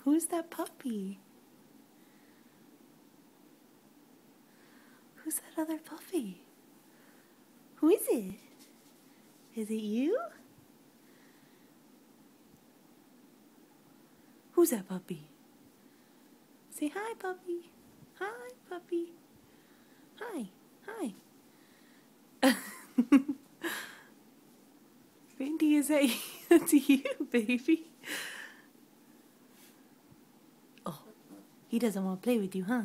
Who's that puppy? Who's that other puppy? Who is it? Is it you? Who's that puppy? Say hi, puppy. Hi, puppy. Hi. Hi. Randy, is that you? That's you, baby. Oh, he doesn't want to play with you, huh?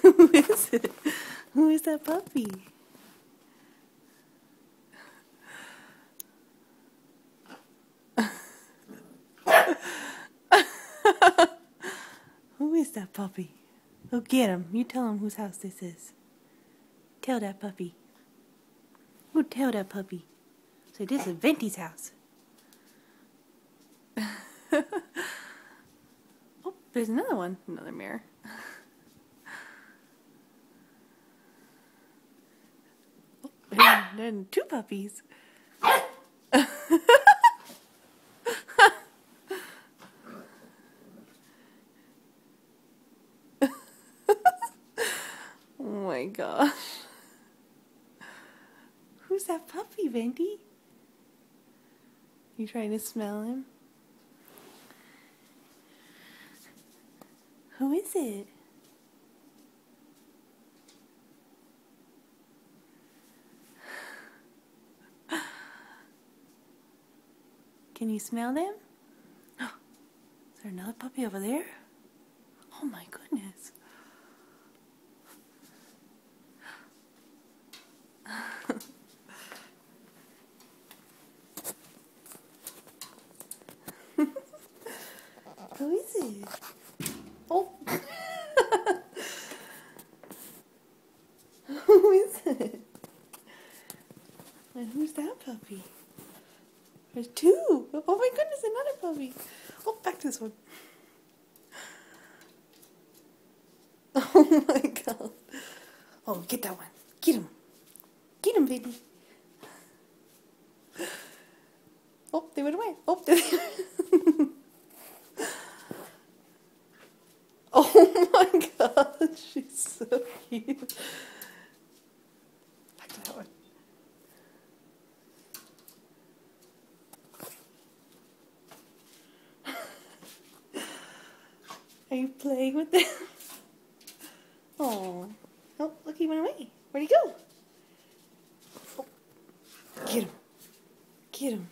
Who is it? Who is that puppy? Who is that puppy? Go get him. You tell him whose house this is. Tell that puppy. Go tell that puppy. Say, this is Venti's house. Oh, there's another one. Another mirror. Oh, there's two puppies. Oh my gosh. Who's that puppy, Venti? You trying to smell him? Who is it? Can you smell them? Is there another puppy over there? Oh my goodness. Who is it? Oh. Who is it? And who's that puppy? There's two. Oh my goodness, another puppy. Oh, back to this one. Oh my god. Oh, get that one. Get him. Get him, baby. Oh, they went away. Oh, there they are. Oh my god, she's so cute. Back to that one. Are you playing with them? Oh, oh, look, he went away. Where'd he go? Oh. Get him. Get him.